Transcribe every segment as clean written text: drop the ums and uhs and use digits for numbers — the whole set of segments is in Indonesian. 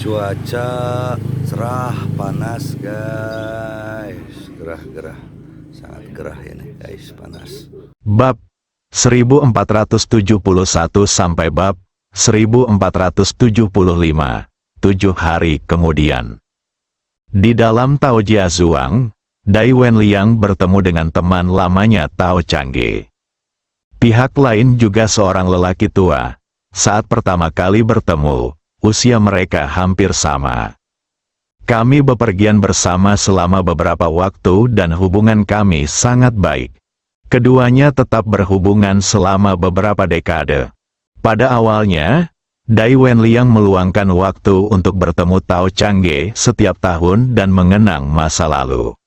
Cuaca cerah, panas guys. Gerah-gerah. Sangat gerah ini guys, panas. Bab 1471 sampai bab 1475, 7 hari kemudian. Di dalam Tao Jiazuang, Dai Wenliang bertemu dengan teman lamanya Tao Changge. Pihak lain juga seorang lelaki tua. Saat pertama kali bertemu, usia mereka hampir sama. Kami bepergian bersama selama beberapa waktu dan hubungan kami sangat baik. Keduanya tetap berhubungan selama beberapa dekade. Pada awalnya, Dai Wenliang meluangkan waktu untuk bertemu Tao Changge setiap tahun dan mengenang masa lalu.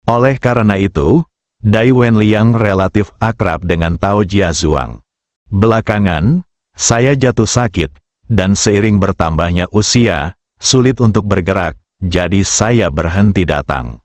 Oleh karena itu, Dai Wenliang relatif akrab dengan Tao Jiazuang. Belakangan, saya jatuh sakit, dan seiring bertambahnya usia, sulit untuk bergerak, jadi saya berhenti datang.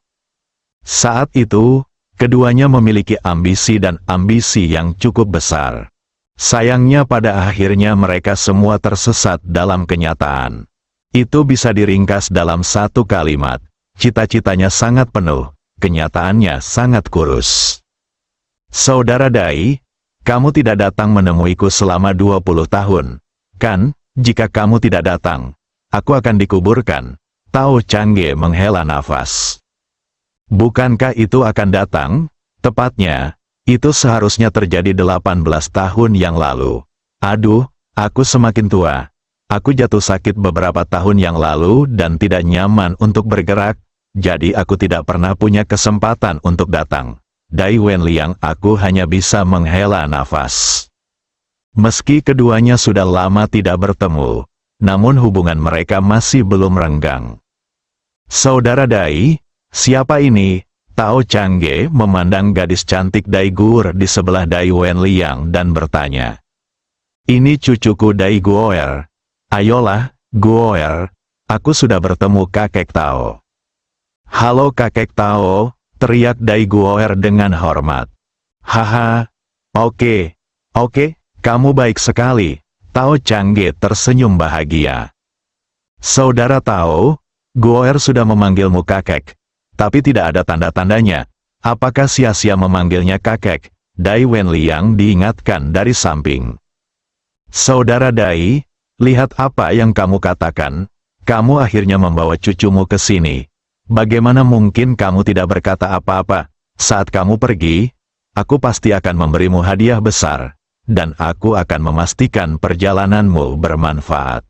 Saat itu, keduanya memiliki ambisi dan ambisi yang cukup besar. Sayangnya pada akhirnya mereka semua tersesat dalam kenyataan. Itu bisa diringkas dalam satu kalimat. Cita-citanya sangat penuh, kenyataannya sangat kurus. Saudara Dai, kamu tidak datang menemuiku selama 20 tahun. Kan, jika kamu tidak datang, aku akan dikuburkan. Tao Changge menghela nafas. Bukankah itu akan datang? Tepatnya, itu seharusnya terjadi 18 tahun yang lalu. Aduh, aku semakin tua. Aku jatuh sakit beberapa tahun yang lalu dan tidak nyaman untuk bergerak, jadi aku tidak pernah punya kesempatan untuk datang. Dai Wenliang, aku hanya bisa menghela nafas. Meski keduanya sudah lama tidak bertemu, namun hubungan mereka masih belum renggang. Saudara Dai, siapa ini? Tao Changge memandang gadis cantik Dai Guo'er di sebelah Dai Wenliang dan bertanya. Ini cucuku Dai Guo'er. Ayolah, Guo'er, aku sudah bertemu kakek Tao. Halo kakek Tao, teriak Dai Guo'er dengan hormat. Haha, oke, kamu baik sekali. Tao Changge tersenyum bahagia. Saudara Tao, Guo'er sudah memanggilmu kakek. Tapi tidak ada tanda-tandanya. Apakah sia-sia memanggilnya kakek? Dai Wenliang diingatkan dari samping. Saudara Dai, lihat apa yang kamu katakan. Kamu akhirnya membawa cucumu ke sini. Bagaimana mungkin kamu tidak berkata apa-apa? Saat kamu pergi, aku pasti akan memberimu hadiah besar. Dan aku akan memastikan perjalananmu bermanfaat.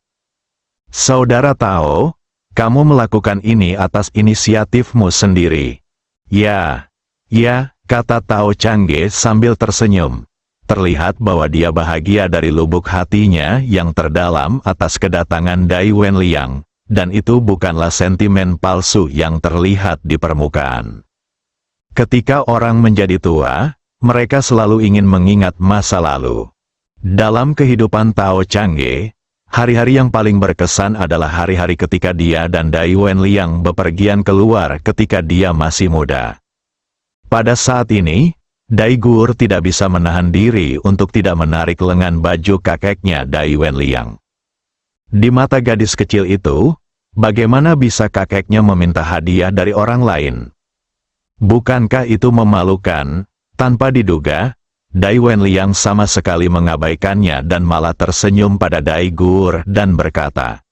Saudara Tao, kamu melakukan ini atas inisiatifmu sendiri. Ya, kata Tao Changge sambil tersenyum. Terlihat bahwa dia bahagia dari lubuk hatinya yang terdalam atas kedatangan Dai Wenliang, dan itu bukanlah sentimen palsu yang terlihat di permukaan. Ketika orang menjadi tua, mereka selalu ingin mengingat masa lalu. Dalam kehidupan Tao Changge, hari-hari yang paling berkesan adalah hari-hari ketika dia dan Dai Wenliang bepergian keluar ketika dia masih muda. Pada saat ini, Dai Guo'er tidak bisa menahan diri untuk tidak menarik lengan baju kakeknya Dai Wenliang. Di mata gadis kecil itu, bagaimana bisa kakeknya meminta hadiah dari orang lain? Bukankah itu memalukan? Tanpa diduga, Dai Wenliang sama sekali mengabaikannya dan malah tersenyum pada Dai Guo'er dan berkata,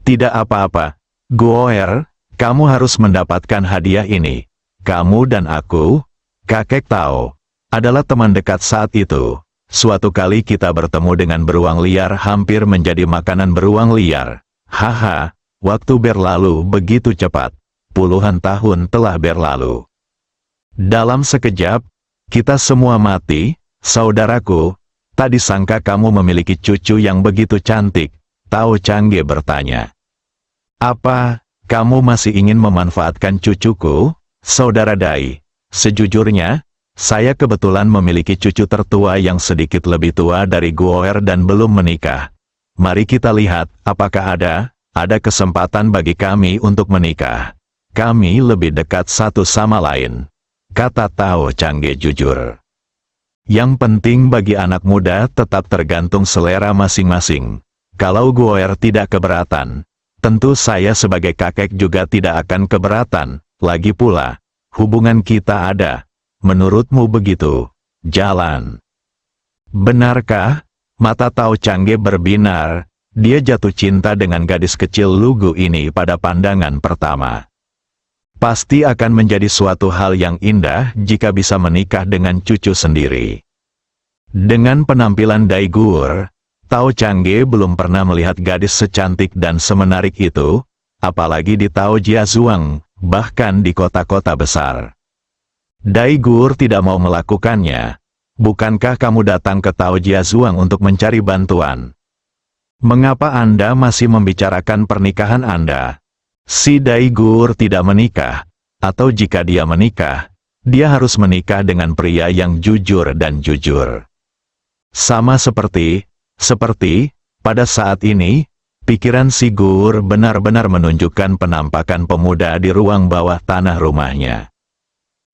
tidak apa-apa, Guo'er, kamu harus mendapatkan hadiah ini. Kamu dan aku, kakek Tao, adalah teman dekat saat itu. Suatu kali kita bertemu dengan beruang liar hampir menjadi makanan beruang liar. Haha, waktu berlalu begitu cepat. Puluhan tahun telah berlalu. Dalam sekejap, kita semua mati, saudaraku. Tak disangka kamu memiliki cucu yang begitu cantik. Tao Changge bertanya. Apa, kamu masih ingin memanfaatkan cucuku? Saudara Dai, sejujurnya, saya kebetulan memiliki cucu tertua yang sedikit lebih tua dari Guo'er dan belum menikah. Mari kita lihat, apakah ada kesempatan bagi kami untuk menikah. Kami lebih dekat satu sama lain. Kata Tao Changge jujur. Yang penting bagi anak muda tetap tergantung selera masing-masing. Kalau Guo'er tidak keberatan, tentu saya sebagai kakek juga tidak akan keberatan. Lagi pula, hubungan kita ada. Menurutmu begitu? Jalan. Benarkah? Mata Tao Changge berbinar. Dia jatuh cinta dengan gadis kecil lugu ini pada pandangan pertama. Pasti akan menjadi suatu hal yang indah jika bisa menikah dengan cucu sendiri. Dengan penampilan Dai Gur, Tao Changge belum pernah melihat gadis secantik dan semenarik itu, apalagi di Tao Jiazuang, bahkan di kota-kota besar. Dai Gur tidak mau melakukannya. Bukankah kamu datang ke Tao Jiazuang untuk mencari bantuan? Mengapa Anda masih membicarakan pernikahan Anda? Si Dai Gur tidak menikah, atau jika dia menikah, dia harus menikah dengan pria yang jujur dan jujur. Sama seperti, pada saat ini, pikiran si Gur benar-benar menunjukkan penampakan pemuda di ruang bawah tanah rumahnya.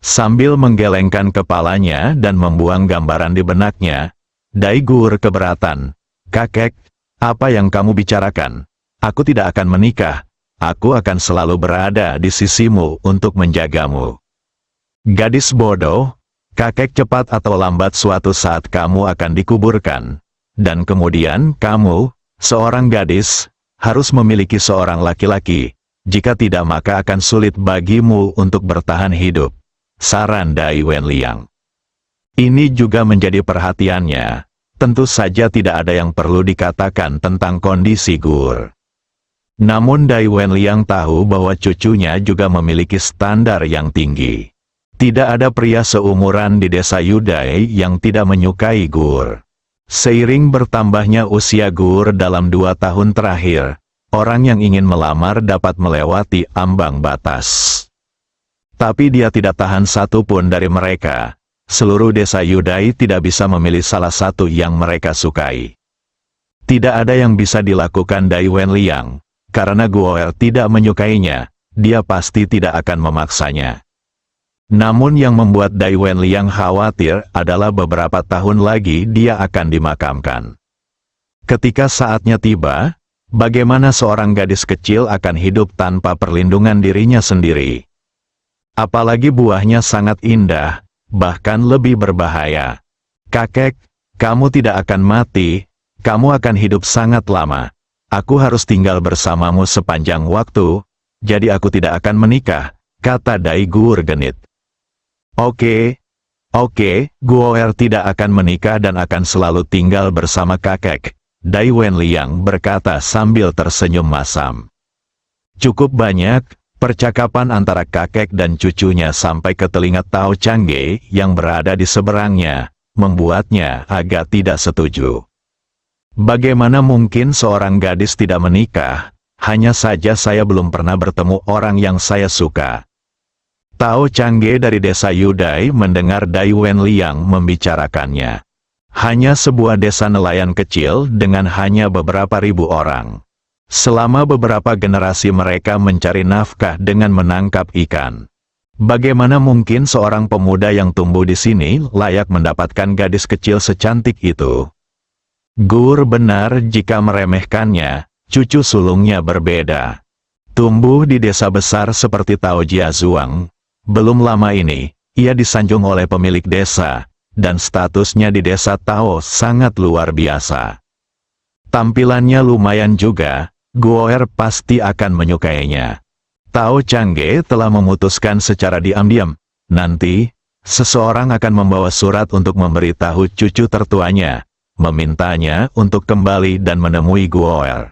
Sambil menggelengkan kepalanya dan membuang gambaran di benaknya, Dai Gur keberatan. Kakek, apa yang kamu bicarakan? Aku tidak akan menikah. Aku akan selalu berada di sisimu untuk menjagamu. Gadis bodoh, kakek cepat atau lambat suatu saat kamu akan dikuburkan. Dan kemudian kamu, seorang gadis, harus memiliki seorang laki-laki. Jika tidak maka akan sulit bagimu untuk bertahan hidup. Saran Dai Wenliang. Ini juga menjadi perhatiannya. Tentu saja tidak ada yang perlu dikatakan tentang kondisi Gur. Namun Dai Wenliang tahu bahwa cucunya juga memiliki standar yang tinggi. Tidak ada pria seumuran di desa Yudai yang tidak menyukai Gur. Seiring bertambahnya usia Gur dalam 2 tahun terakhir, orang yang ingin melamar dapat melewati ambang batas. Tapi dia tidak tahan satu pun dari mereka. Seluruh desa Yudai tidak bisa memilih salah satu yang mereka sukai. Tidak ada yang bisa dilakukan Dai Wenliang. Karena Guoer tidak menyukainya, dia pasti tidak akan memaksanya. Namun yang membuat Dai Wenliang khawatir adalah beberapa tahun lagi dia akan dimakamkan. Ketika saatnya tiba, bagaimana seorang gadis kecil akan hidup tanpa perlindungan dirinya sendiri? Apalagi buahnya sangat indah, bahkan lebih berbahaya. Kakek, kamu tidak akan mati, kamu akan hidup sangat lama. Aku harus tinggal bersamamu sepanjang waktu, jadi aku tidak akan menikah, kata Dai Gur genit. Oke, Guoer tidak akan menikah dan akan selalu tinggal bersama kakek, Dai Wenliang berkata sambil tersenyum masam. Cukup banyak percakapan antara kakek dan cucunya sampai ke telinga Tao Changge yang berada di seberangnya, membuatnya agak tidak setuju. Bagaimana mungkin seorang gadis tidak menikah? Hanya saja saya belum pernah bertemu orang yang saya suka. Tao Changge dari desa Yudai mendengar Dai Wenliang membicarakannya. Hanya sebuah desa nelayan kecil dengan hanya beberapa ribu orang. Selama beberapa generasi mereka mencari nafkah dengan menangkap ikan. Bagaimana mungkin seorang pemuda yang tumbuh di sini layak mendapatkan gadis kecil secantik itu? Gur benar jika meremehkannya, cucu sulungnya berbeda. Tumbuh di desa besar seperti Tao Jiazuang, belum lama ini, ia disanjung oleh pemilik desa, dan statusnya di desa Tao sangat luar biasa. Tampilannya lumayan juga. Guoer pasti akan menyukainya. Tao Changge telah memutuskan secara diam-diam. Nanti, seseorang akan membawa surat untuk memberitahu cucu tertuanya, memintanya untuk kembali dan menemui Guoer.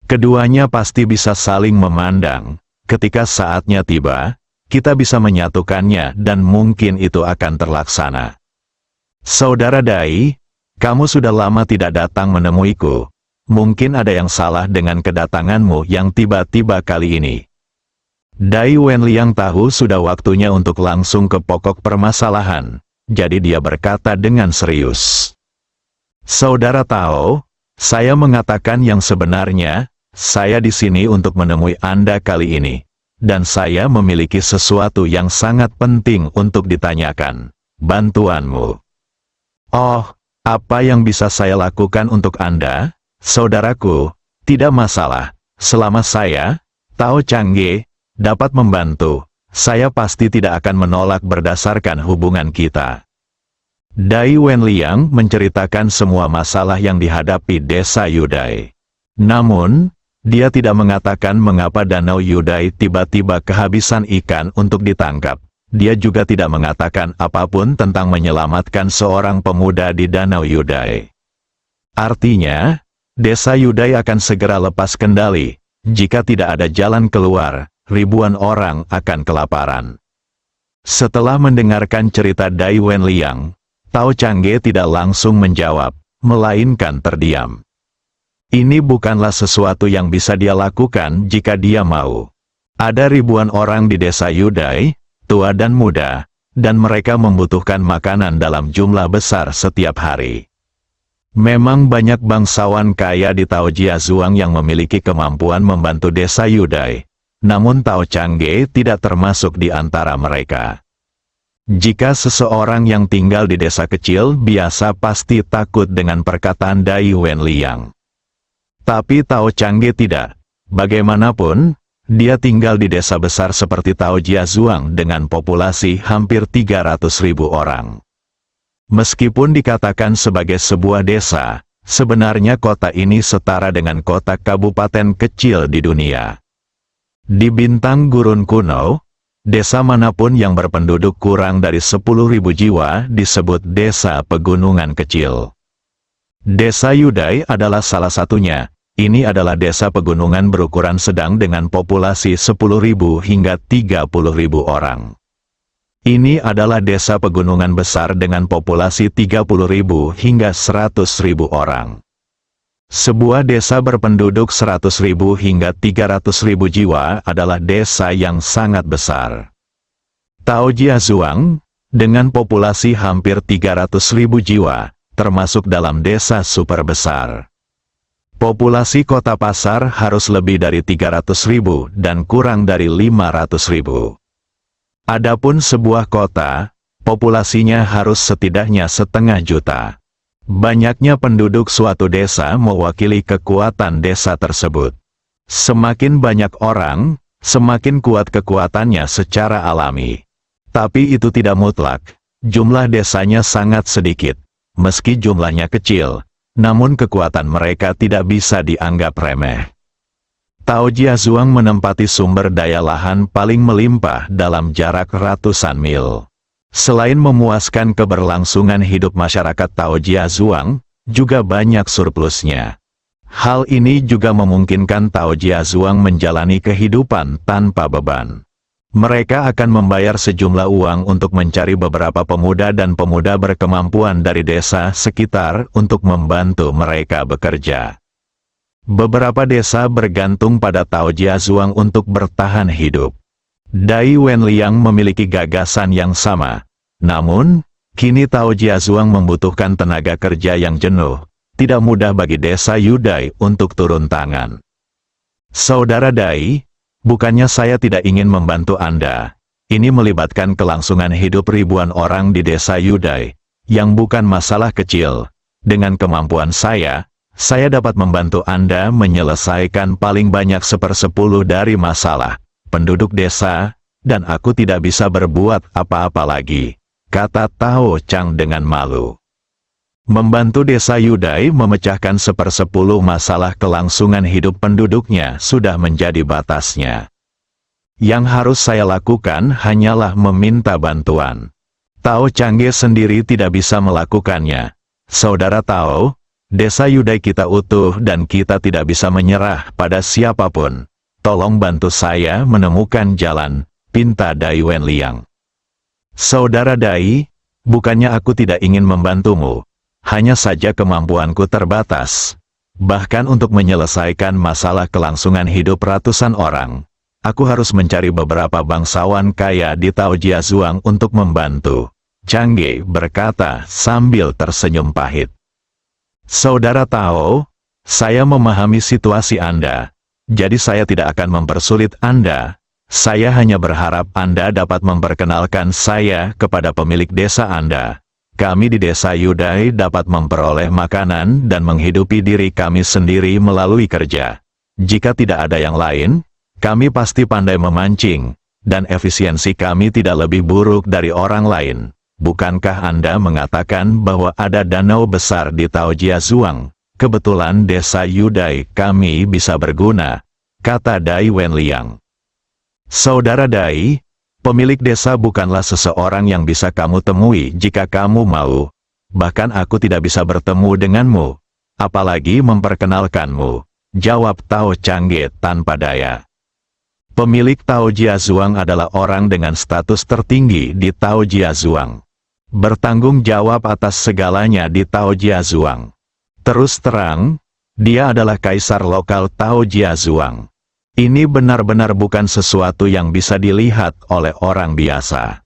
Keduanya pasti bisa saling memandang. Ketika saatnya tiba, kita bisa menyatukannya dan mungkin itu akan terlaksana. Saudara Dai, kamu sudah lama tidak datang menemuiku. Mungkin ada yang salah dengan kedatanganmu yang tiba-tiba kali ini. Dai Wenliang tahu sudah waktunya untuk langsung ke pokok permasalahan, jadi dia berkata dengan serius. Saudara Tao, saya mengatakan yang sebenarnya, saya di sini untuk menemui Anda kali ini. Dan saya memiliki sesuatu yang sangat penting untuk ditanyakan, bantuanmu. Oh, apa yang bisa saya lakukan untuk Anda? Saudaraku, tidak masalah, selama saya, Tao Changge, dapat membantu, saya pasti tidak akan menolak berdasarkan hubungan kita. Dai Wenliang menceritakan semua masalah yang dihadapi desa Yudai. Namun, dia tidak mengatakan mengapa Danau Yudai tiba-tiba kehabisan ikan untuk ditangkap. Dia juga tidak mengatakan apapun tentang menyelamatkan seorang pemuda di Danau Yudai. Artinya, desa Yudai akan segera lepas kendali. Jika tidak ada jalan keluar, ribuan orang akan kelaparan. Setelah mendengarkan cerita Dai Wenliang, Tao Changge tidak langsung menjawab, melainkan terdiam. Ini bukanlah sesuatu yang bisa dia lakukan jika dia mau. Ada ribuan orang di desa Yudai, tua dan muda, dan mereka membutuhkan makanan dalam jumlah besar setiap hari. Memang banyak bangsawan kaya di Tao Jiazuang yang memiliki kemampuan membantu desa Yudai, namun Tao Changge tidak termasuk di antara mereka. Jika seseorang yang tinggal di desa kecil biasa pasti takut dengan perkataan Dai Wenliang. Tapi Tao Changge tidak. Bagaimanapun, dia tinggal di desa besar seperti Tao Jiazuang dengan populasi hampir 300.000 orang. Meskipun dikatakan sebagai sebuah desa, sebenarnya kota ini setara dengan kota kabupaten kecil di dunia. Di bintang gurun kuno, desa manapun yang berpenduduk kurang dari 10.000 jiwa disebut desa pegunungan kecil. Desa Yudai adalah salah satunya. Ini adalah desa pegunungan berukuran sedang dengan populasi 10.000 hingga 30.000 orang. Ini adalah desa pegunungan besar dengan populasi 30.000 hingga 100.000 orang. Sebuah desa berpenduduk 100.000 hingga 300.000 jiwa adalah desa yang sangat besar. Tao Jiazuang, dengan populasi hampir 300.000 jiwa, termasuk dalam desa super besar. Populasi kota pasar harus lebih dari 300.000 dan kurang dari 500.000. Adapun sebuah kota, populasinya harus setidaknya 0,5 juta. Banyaknya penduduk suatu desa mewakili kekuatan desa tersebut. Semakin banyak orang, semakin kuat kekuatannya secara alami. Tapi itu tidak mutlak. Jumlah desanya sangat sedikit. Meski jumlahnya kecil, namun kekuatan mereka tidak bisa dianggap remeh. Tao Jiazuang menempati sumber daya lahan paling melimpah dalam jarak ratusan mil. Selain memuaskan keberlangsungan hidup masyarakat Tao Jiazuang, juga banyak surplusnya. Hal ini juga memungkinkan Tao Jiazuang menjalani kehidupan tanpa beban. Mereka akan membayar sejumlah uang untuk mencari beberapa pemuda dan pemuda berkemampuan dari desa sekitar untuk membantu mereka bekerja. Beberapa desa bergantung pada Tao Jiazuang untuk bertahan hidup. Dai Wenliang memiliki gagasan yang sama. Namun, kini Tao Jiazuang membutuhkan tenaga kerja yang jenuh. Tidak mudah bagi desa Yudai untuk turun tangan. Saudara Dai, bukannya saya tidak ingin membantu Anda. Ini melibatkan kelangsungan hidup ribuan orang di desa Yudai, yang bukan masalah kecil. Dengan kemampuan saya dapat membantu Anda menyelesaikan paling banyak 1/10 dari masalah penduduk desa, dan aku tidak bisa berbuat apa-apa lagi, kata Tao Chang dengan malu. Membantu desa Yudai memecahkan 1/10 masalah kelangsungan hidup penduduknya sudah menjadi batasnya. Yang harus saya lakukan hanyalah meminta bantuan. Tao Changge sendiri tidak bisa melakukannya. Saudara Tao, desa Yudai kita utuh dan kita tidak bisa menyerah pada siapapun. Tolong bantu saya menemukan jalan, pinta Dai Wenliang. Saudara Dai, bukannya aku tidak ingin membantumu. Hanya saja kemampuanku terbatas. Bahkan untuk menyelesaikan masalah kelangsungan hidup ratusan orang, aku harus mencari beberapa bangsawan kaya di Tao Jiazuang untuk membantu. Changge berkata sambil tersenyum pahit. Saudara Tao, saya memahami situasi Anda, jadi saya tidak akan mempersulit Anda. Saya hanya berharap Anda dapat memperkenalkan saya kepada pemilik desa Anda. Kami di desa Yudai dapat memperoleh makanan dan menghidupi diri kami sendiri melalui kerja. Jika tidak ada yang lain, kami pasti pandai memancing, dan efisiensi kami tidak lebih buruk dari orang lain. Bukankah Anda mengatakan bahwa ada danau besar di Taojiazuang? Kebetulan desa Yudai kami bisa berguna, kata Dai Wenliang. Saudara Dai, pemilik desa bukanlah seseorang yang bisa kamu temui jika kamu mau. Bahkan aku tidak bisa bertemu denganmu, apalagi memperkenalkanmu, jawab Tao Changge tanpa daya. Pemilik Taojiazuang adalah orang dengan status tertinggi di Taojiazuang. Bertanggung jawab atas segalanya di Taojiazuang. Terus terang, dia adalah kaisar lokal Taojiazuang. Ini benar-benar bukan sesuatu yang bisa dilihat oleh orang biasa.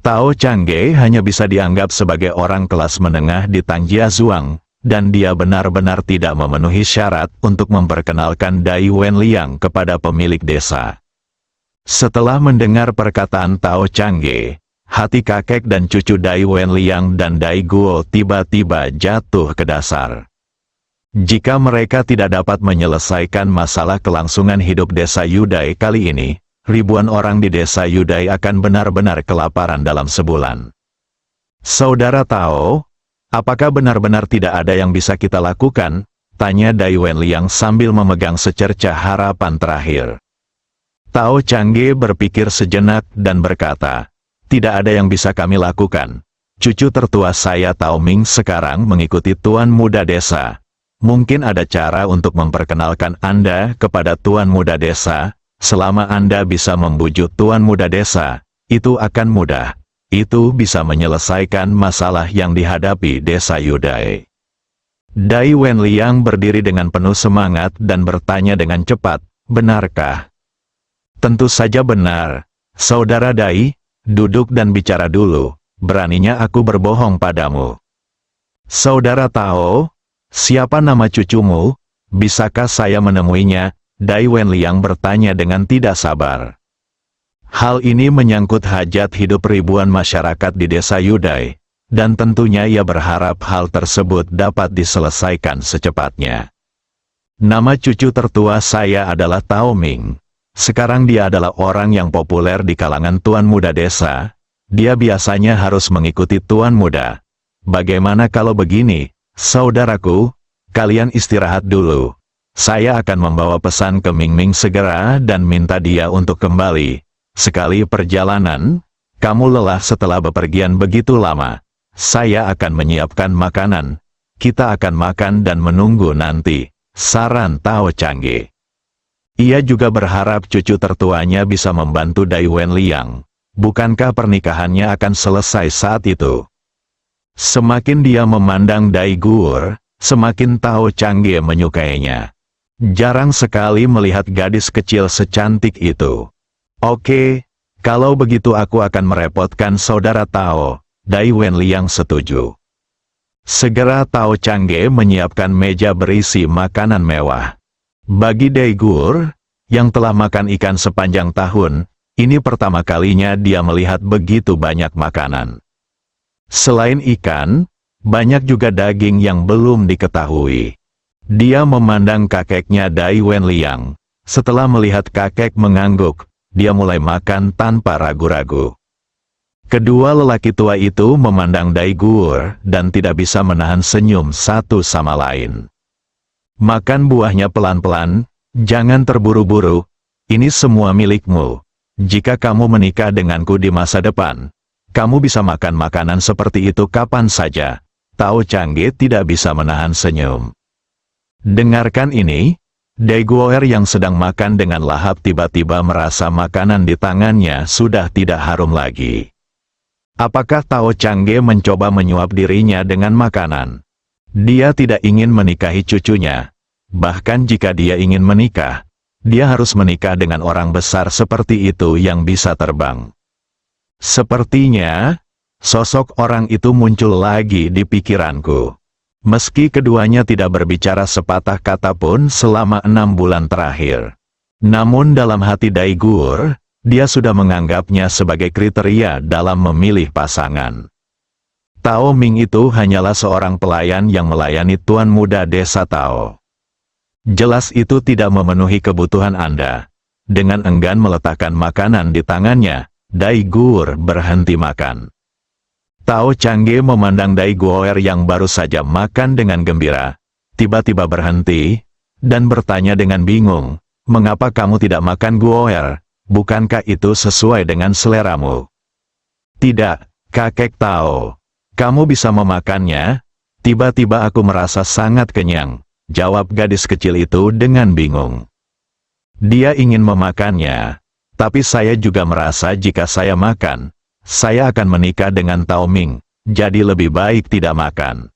Tao Changge hanya bisa dianggap sebagai orang kelas menengah di Tangjiazuang, dan dia benar-benar tidak memenuhi syarat untuk memperkenalkan Dai Wenliang kepada pemilik desa. Setelah mendengar perkataan Tao Changge, hati kakek dan cucu Dai Wenliang dan Dai Guo tiba-tiba jatuh ke dasar. Jika mereka tidak dapat menyelesaikan masalah kelangsungan hidup desa Yudai kali ini, ribuan orang di desa Yudai akan benar-benar kelaparan dalam sebulan. Saudara Tao, apakah benar-benar tidak ada yang bisa kita lakukan? Tanya Dai Wenliang sambil memegang secercah harapan terakhir. Tao Changge berpikir sejenak dan berkata, tidak ada yang bisa kami lakukan. Cucu tertua saya Tao Ming sekarang mengikuti Tuan Muda Desa. Mungkin ada cara untuk memperkenalkan Anda kepada Tuan Muda Desa. Selama Anda bisa membujuk Tuan Muda Desa, itu akan mudah. Itu bisa menyelesaikan masalah yang dihadapi desa Yudai. Dai Wenliang berdiri dengan penuh semangat dan bertanya dengan cepat, benarkah? Tentu saja benar. Saudara Dai, duduk dan bicara dulu. Beraninya aku berbohong padamu. Saudara Tao, siapa nama cucumu? Bisakah saya menemuinya? Dai Wenliang bertanya dengan tidak sabar. Hal ini menyangkut hajat hidup ribuan masyarakat di desa Yudai, dan tentunya ia berharap hal tersebut dapat diselesaikan secepatnya. Nama cucu tertua saya adalah Tao Ming. Sekarang dia adalah orang yang populer di kalangan Tuan Muda Desa. Dia biasanya harus mengikuti Tuan Muda. Bagaimana kalau begini, saudaraku? Kalian istirahat dulu. Saya akan membawa pesan ke Ming Ming segera dan minta dia untuk kembali. Sekali perjalanan, kamu lelah setelah bepergian begitu lama. Saya akan menyiapkan makanan. Kita akan makan dan menunggu nanti. Saran Tao Changge. Ia juga berharap cucu tertuanya bisa membantu Dai Wenliang. Bukankah pernikahannya akan selesai saat itu? Semakin dia memandang Dai Guo, semakin Tao Changge menyukainya. Jarang sekali melihat gadis kecil secantik itu. Oke, kalau begitu aku akan merepotkan saudara Tao. Dai Wenliang setuju. Segera Tao Changge menyiapkan meja berisi makanan mewah. Bagi Dai Guo, yang telah makan ikan sepanjang tahun, ini pertama kalinya dia melihat begitu banyak makanan. Selain ikan, banyak juga daging yang belum diketahui. Dia memandang kakeknya Dai Wenliang. Setelah melihat kakek mengangguk, dia mulai makan tanpa ragu-ragu. Kedua lelaki tua itu memandang Dai Guo dan tidak bisa menahan senyum satu sama lain. Makan buahnya pelan-pelan, jangan terburu-buru, ini semua milikmu. Jika kamu menikah denganku di masa depan, kamu bisa makan makanan seperti itu kapan saja. Tao Changge tidak bisa menahan senyum. Dengarkan ini, Dai Guo yang sedang makan dengan lahap tiba-tiba merasa makanan di tangannya sudah tidak harum lagi. Apakah Tao Changge mencoba menyuap dirinya dengan makanan? Dia tidak ingin menikahi cucunya. Bahkan jika dia ingin menikah, dia harus menikah dengan orang besar seperti itu yang bisa terbang. Sepertinya, sosok orang itu muncul lagi di pikiranku. Meski keduanya tidak berbicara sepatah kata pun selama 6 bulan terakhir. Namun dalam hati Dai Guo, dia sudah menganggapnya sebagai kriteria dalam memilih pasangan. Tao Ming itu hanyalah seorang pelayan yang melayani Tuan Muda Desa Tao. Jelas itu tidak memenuhi kebutuhan Anda. Dengan enggan meletakkan makanan di tangannya, Dai Guoer berhenti makan. Tao Changge memandang Dai Guoer yang baru saja makan dengan gembira, tiba-tiba berhenti, dan bertanya dengan bingung, "Mengapa kamu tidak makan Guoer? Bukankah itu sesuai dengan seleramu?" "Tidak, kakek Tao. Kamu bisa memakannya?" "Tiba-tiba aku merasa sangat kenyang," jawab gadis kecil itu dengan bingung. Dia ingin memakannya, tapi saya juga merasa jika saya makan, saya akan menikah dengan Tao Ming, jadi lebih baik tidak makan.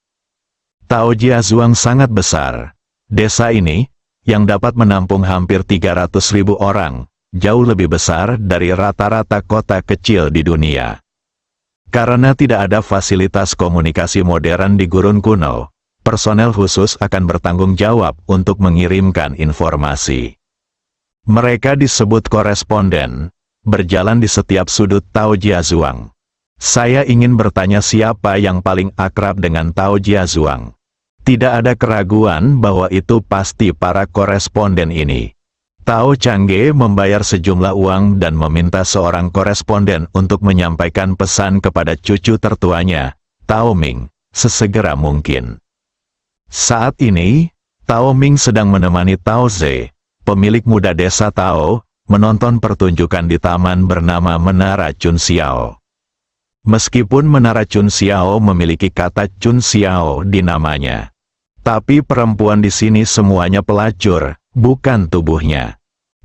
Tao Jiazuang sangat besar. Desa ini, yang dapat menampung hampir 300.000 orang, jauh lebih besar dari rata-rata kota kecil di dunia. Karena tidak ada fasilitas komunikasi modern di gurun kuno, personel khusus akan bertanggung jawab untuk mengirimkan informasi. Mereka disebut koresponden, berjalan di setiap sudut Tao Jiazuang. Saya ingin bertanya siapa yang paling akrab dengan Tao Jiazuang. Tidak ada keraguan bahwa itu pasti para koresponden ini. Tao Changge membayar sejumlah uang dan meminta seorang koresponden untuk menyampaikan pesan kepada cucu tertuanya, Tao Ming, sesegera mungkin. Saat ini, Tao Ming sedang menemani Tao Ze, pemilik muda desa Tao, menonton pertunjukan di taman bernama Menara Chun Xiao. Meskipun Menara Chun Xiao memiliki kata Chun Xiao di namanya, tapi perempuan di sini semuanya pelacur, bukan tubuhnya.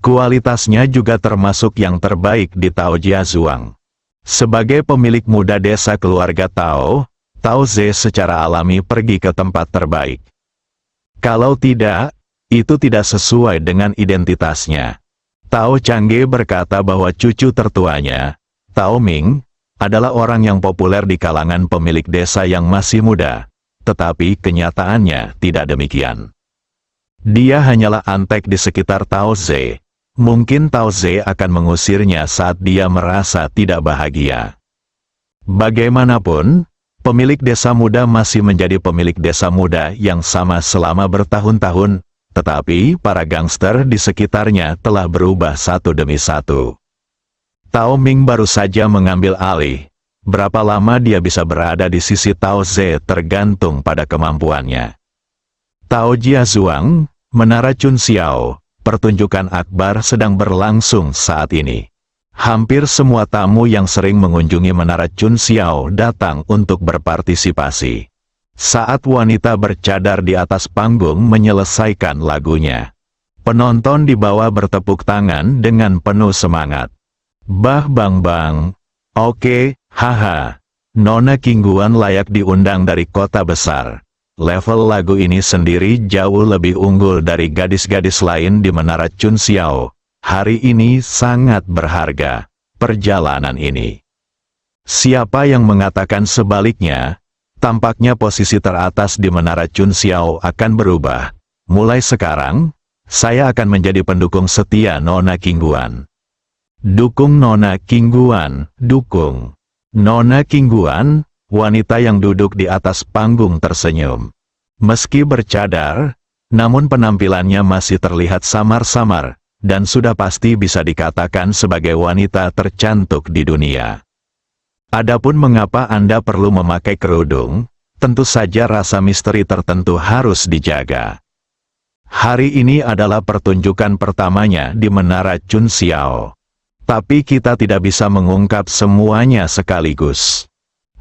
Kualitasnya juga termasuk yang terbaik di Tao Jiazuang. Sebagai pemilik muda desa keluarga Tao, Tao Ze secara alami pergi ke tempat terbaik. Kalau tidak, itu tidak sesuai dengan identitasnya. Tao Changge berkata bahwa cucu tertuanya, Tao Ming, adalah orang yang populer di kalangan pemilik desa yang masih muda, tetapi kenyataannya tidak demikian. Dia hanyalah antek di sekitar Tao Ze. Mungkin Tao Ze akan mengusirnya saat dia merasa tidak bahagia. Bagaimanapun, pemilik desa muda masih menjadi pemilik desa muda yang sama selama bertahun-tahun, tetapi para gangster di sekitarnya telah berubah satu demi satu. Tao Ming baru saja mengambil alih. Berapa lama dia bisa berada di sisi Tao Ze tergantung pada kemampuannya. Tao Jiazuang, Menara Chun Xiao, pertunjukan akbar sedang berlangsung saat ini. Hampir semua tamu yang sering mengunjungi Menara Chun Xiao datang untuk berpartisipasi. Saat wanita bercadar di atas panggung menyelesaikan lagunya, penonton di bawah bertepuk tangan dengan penuh semangat. Bah bang bang. Oke, haha. Nona Kingguan layak diundang dari kota besar. Level lagu ini sendiri jauh lebih unggul dari gadis-gadis lain di Menara Chun Xiao. Hari ini sangat berharga, perjalanan ini. Siapa yang mengatakan sebaliknya? Tampaknya posisi teratas di Menara Chun Xiao akan berubah. Mulai sekarang, saya akan menjadi pendukung setia Nona Kingguan. Dukung Nona Kingguan, dukung. Nona Kingguan, wanita yang duduk di atas panggung tersenyum. Meski bercadar, namun penampilannya masih terlihat samar-samar, dan sudah pasti bisa dikatakan sebagai wanita tercantik di dunia. Adapun mengapa Anda perlu memakai kerudung, tentu saja rasa misteri tertentu harus dijaga. Hari ini adalah pertunjukan pertamanya di Menara Chun Xiao. Tapi kita tidak bisa mengungkap semuanya sekaligus.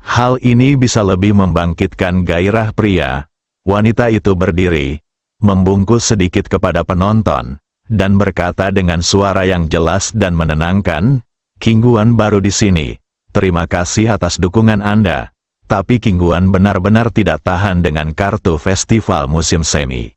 Hal ini bisa lebih membangkitkan gairah pria. Wanita itu berdiri, membungkus sedikit kepada penonton, dan berkata dengan suara yang jelas dan menenangkan, Kingguan baru di sini. Terima kasih atas dukungan Anda, tapi Kingguan benar-benar tidak tahan dengan kartu festival musim semi.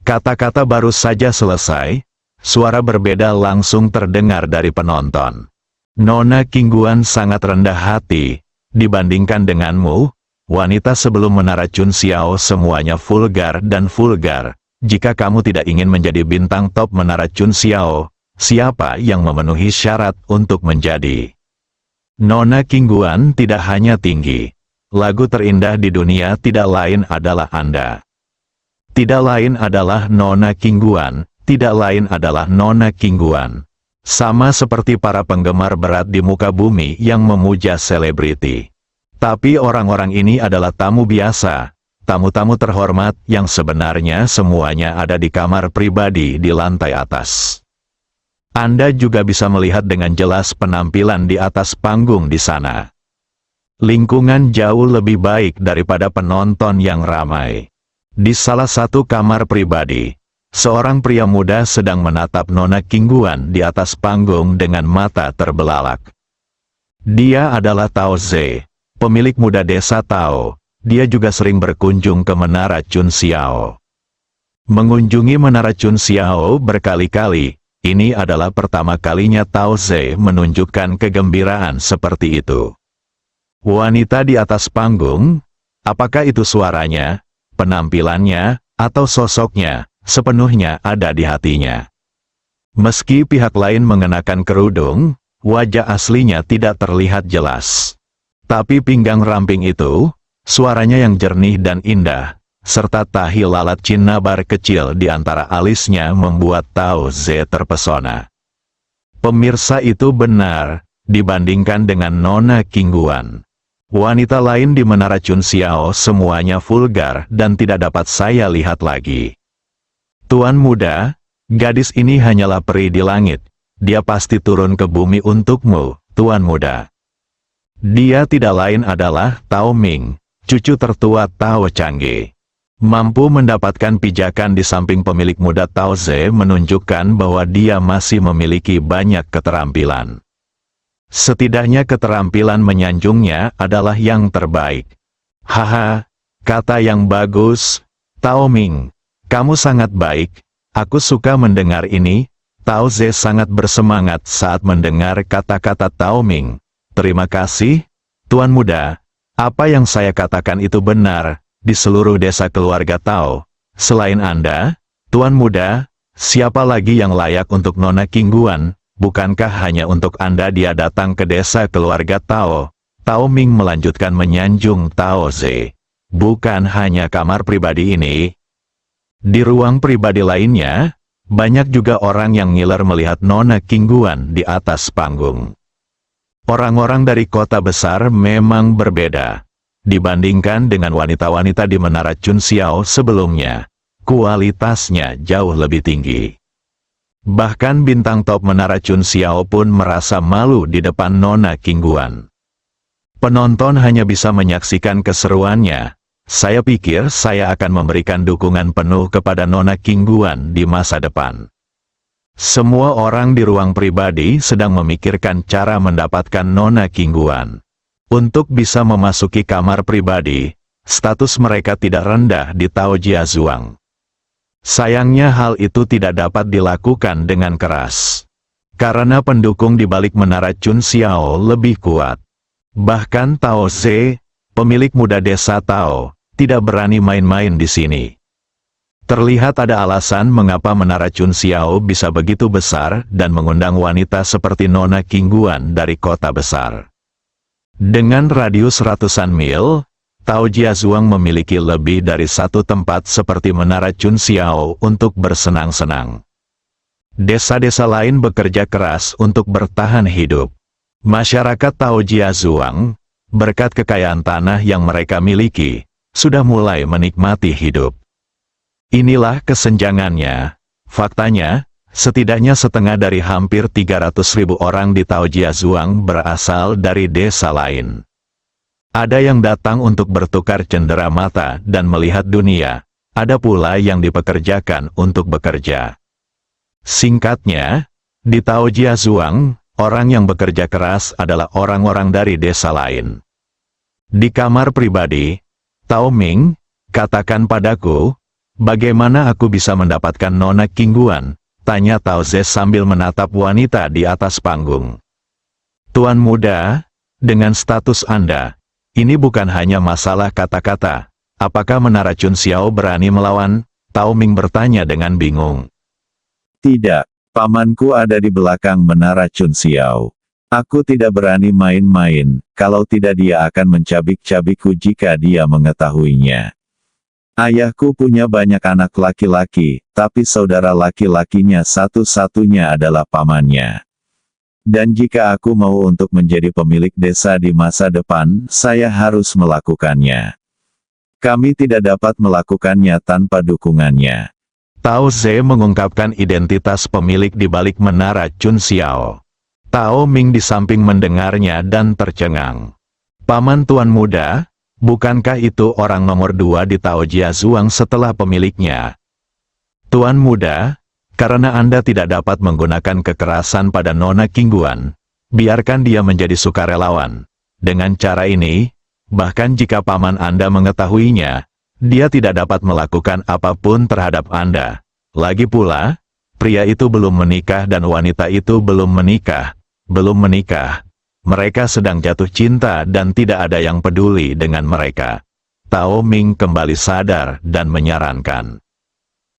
Kata-kata baru saja selesai, suara berbeda langsung terdengar dari penonton. Nona Kingguan sangat rendah hati, dibandingkan denganmu, wanita sebelum Menara Chun Xiao semuanya vulgar dan vulgar. Jika kamu tidak ingin menjadi bintang top Menara Chun Xiao, siapa yang memenuhi syarat untuk menjadi? Nona Kingguan tidak hanya tinggi. Lagu terindah di dunia tidak lain adalah Anda. Tidak lain adalah Nona Kingguan, tidak lain adalah Nona Kingguan. Sama seperti para penggemar berat di muka bumi yang memuja selebriti. Tapi orang-orang ini adalah tamu biasa, tamu-tamu terhormat yang sebenarnya semuanya ada di kamar pribadi di lantai atas. Anda juga bisa melihat dengan jelas penampilan di atas panggung di sana. Lingkungan jauh lebih baik daripada penonton yang ramai. Di salah satu kamar pribadi, seorang pria muda sedang menatap Nona Kingguan di atas panggung dengan mata terbelalak. Dia adalah Tao Ze, pemilik muda desa Tao. Dia juga sering berkunjung ke Menara Chun Xiao. Mengunjungi Menara Chun Xiao berkali-kali, ini adalah pertama kalinya Tao Ze menunjukkan kegembiraan seperti itu. Wanita di atas panggung, apakah itu suaranya, penampilannya, atau sosoknya, sepenuhnya ada di hatinya. Meski pihak lain mengenakan kerudung, wajah aslinya tidak terlihat jelas. Tapi pinggang ramping itu, suaranya yang jernih dan indah, serta tahi lalat cinnabar kecil di antara alisnya membuat Tao Ze terpesona. Pemirsa itu benar, dibandingkan dengan Nona Kingguan. Wanita lain di Menara Chun Xiao semuanya vulgar dan tidak dapat saya lihat lagi. Tuan muda, gadis ini hanyalah peri di langit. Dia pasti turun ke bumi untukmu, tuan muda. Dia tidak lain adalah Tao Ming, cucu tertua Tao Changge. Mampu mendapatkan pijakan di samping pemilik muda Tao Ze menunjukkan bahwa dia masih memiliki banyak keterampilan. Setidaknya keterampilan menyanjungnya adalah yang terbaik. Haha, kata yang bagus, Tao Ming. Kamu sangat baik, aku suka mendengar ini. Tao Ze sangat bersemangat saat mendengar kata-kata Tao Ming. Terima kasih, tuan muda. Apa yang saya katakan itu benar, di seluruh desa keluarga Tao. Selain Anda, tuan muda, siapa lagi yang layak untuk Nona Kingguan? Bukankah hanya untuk Anda dia datang ke desa keluarga Tao? Tao Ming melanjutkan menyanjung Tao Ze. Bukan hanya kamar pribadi ini. Di ruang pribadi lainnya, banyak juga orang yang ngiler melihat Nona Kingguan di atas panggung. Orang-orang dari kota besar memang berbeda. Dibandingkan dengan wanita-wanita di Menara Chun Xiao sebelumnya, kualitasnya jauh lebih tinggi. Bahkan bintang top Menara Chun Xiao pun merasa malu di depan Nona Kingguan. Penonton hanya bisa menyaksikan keseruannya. Saya pikir saya akan memberikan dukungan penuh kepada Nona Kingguan di masa depan. Semua orang di ruang pribadi sedang memikirkan cara mendapatkan Nona Kingguan. Untuk bisa memasuki kamar pribadi, status mereka tidak rendah di Tao Jiazuang. Sayangnya hal itu tidak dapat dilakukan dengan keras. Karena pendukung di balik Menara Chun Xiao lebih kuat. Bahkan Tao Ze, pemilik muda desa Tao, tidak berani main-main di sini. Terlihat ada alasan mengapa Menara Chun Xiao bisa begitu besar dan mengundang wanita seperti Nona Kingguan dari kota besar. Dengan radius ratusan mil, Tao Jiazuang memiliki lebih dari satu tempat seperti Menara Chun Xiao untuk bersenang-senang. Desa-desa lain bekerja keras untuk bertahan hidup. Masyarakat Tao Jiazuang, berkat kekayaan tanah yang mereka miliki, sudah mulai menikmati hidup. Inilah kesenjangannya. Faktanya, setidaknya setengah dari hampir 300.000 orang di Tao Jiazuang berasal dari desa lain. Ada yang datang untuk bertukar cendera mata dan melihat dunia. Ada pula yang dipekerjakan untuk bekerja. Singkatnya, di Tao Jiazuang, orang yang bekerja keras adalah orang-orang dari desa lain. Di kamar pribadi, Tao Ming, katakan padaku, bagaimana aku bisa mendapatkan Nona Kingguan? Tanya Tao Ze sambil menatap wanita di atas panggung. Tuan muda, dengan status Anda, ini bukan hanya masalah kata-kata. Apakah Menara Chun Xiao berani melawan? Tao Ming bertanya dengan bingung. Tidak, pamanku ada di belakang Menara Chun Xiao. Aku tidak berani main-main, kalau tidak dia akan mencabik-cabikku jika dia mengetahuinya. Ayahku punya banyak anak laki-laki, tapi saudara laki-lakinya satu-satunya adalah pamannya. Dan jika aku mau untuk menjadi pemilik desa di masa depan, saya harus melakukannya. Kami tidak dapat melakukannya tanpa dukungannya. Tao Ze mengungkapkan identitas pemilik di balik menara Chun Xiao. Tao Ming di samping mendengarnya dan tercengang. Paman Tuan Muda, bukankah itu orang nomor 2 di Tao Jiazuang setelah pemiliknya? Tuan Muda, karena Anda tidak dapat menggunakan kekerasan pada Nona Qingguan, biarkan dia menjadi sukarelawan. Dengan cara ini, bahkan jika paman Anda mengetahuinya, dia tidak dapat melakukan apapun terhadap Anda. Lagi pula, pria itu belum menikah dan wanita itu belum menikah. Mereka sedang jatuh cinta dan tidak ada yang peduli dengan mereka. Tao Ming kembali sadar dan menyarankan.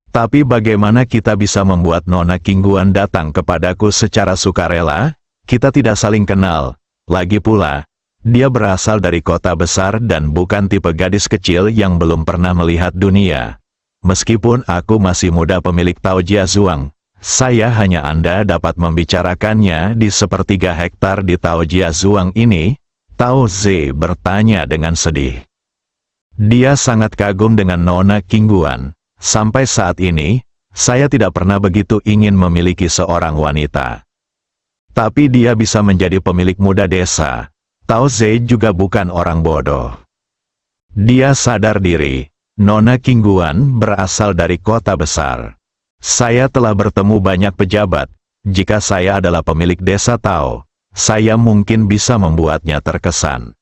Tapi bagaimana kita bisa membuat Nona Qingguan datang kepadaku secara sukarela? Kita tidak saling kenal. Lagi pula, dia berasal dari kota besar dan bukan tipe gadis kecil yang belum pernah melihat dunia. Meskipun aku masih muda pemilik Tao Jiazuang, saya hanya Anda dapat membicarakannya di 1/3 hektar di Tao Jiazuang ini. Tao Ze bertanya dengan sedih. Dia sangat kagum dengan Nona Qingguan. Sampai saat ini, saya tidak pernah begitu ingin memiliki seorang wanita. Tapi dia bisa menjadi pemilik muda desa. Tao Ze juga bukan orang bodoh. Dia sadar diri, Nona Qingguan berasal dari kota besar. Saya telah bertemu banyak pejabat. Jika saya adalah pemilik desa Tao, saya mungkin bisa membuatnya terkesan.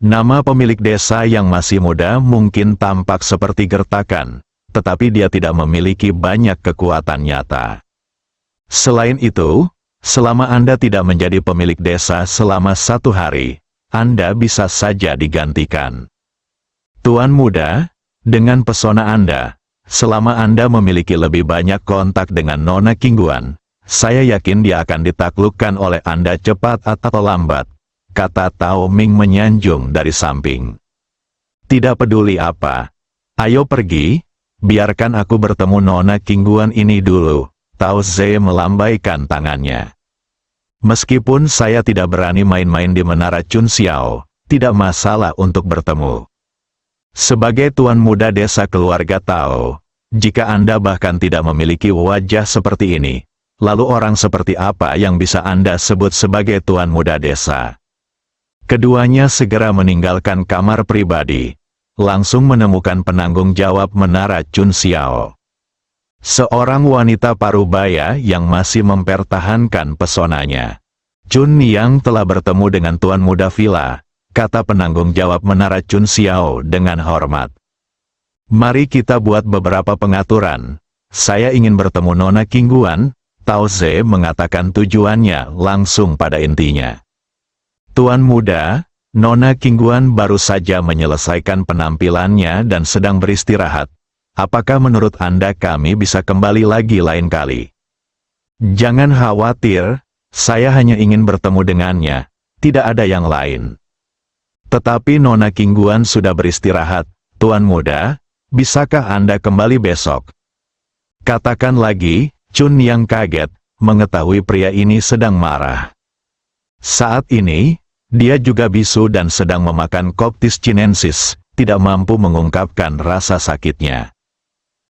Nama pemilik desa yang masih muda mungkin tampak seperti gertakan, tetapi dia tidak memiliki banyak kekuatan nyata. Selain itu, selama Anda tidak menjadi pemilik desa selama 1 hari, Anda bisa saja digantikan. Tuan Muda, dengan pesona Anda, selama Anda memiliki lebih banyak kontak dengan Nona Qingguan, saya yakin dia akan ditaklukkan oleh Anda cepat atau lambat, kata Tao Ming menyanjung dari samping. Tidak peduli apa. Ayo pergi, biarkan aku bertemu Nona Qingguan ini dulu. Tao Ze melambaikan tangannya. Meskipun saya tidak berani main-main di menara Chun Xiao, tidak masalah untuk bertemu. Sebagai tuan muda desa keluarga Tao, jika Anda bahkan tidak memiliki wajah seperti ini, lalu orang seperti apa yang bisa Anda sebut sebagai tuan muda desa? Keduanya segera meninggalkan kamar pribadi, langsung menemukan penanggung jawab menara Chun Xiao. Seorang wanita parubaya yang masih mempertahankan pesonanya. Chun Niang telah bertemu dengan tuan muda villa, kata penanggung jawab menara Chun Xiao dengan hormat. Mari kita buat beberapa pengaturan. Saya ingin bertemu Nona Qingguan. Tao Ze mengatakan tujuannya langsung pada intinya. Tuan muda, Nona Qingguan baru saja menyelesaikan penampilannya dan sedang beristirahat. Apakah menurut Anda kami bisa kembali lagi lain kali? Jangan khawatir, saya hanya ingin bertemu dengannya, tidak ada yang lain. Tetapi Nona Qingguan sudah beristirahat, Tuan Muda, bisakah Anda kembali besok? Katakan lagi, Chun yang kaget, mengetahui pria ini sedang marah. Saat ini, dia juga bisu dan sedang memakan Coptis chinensis, tidak mampu mengungkapkan rasa sakitnya.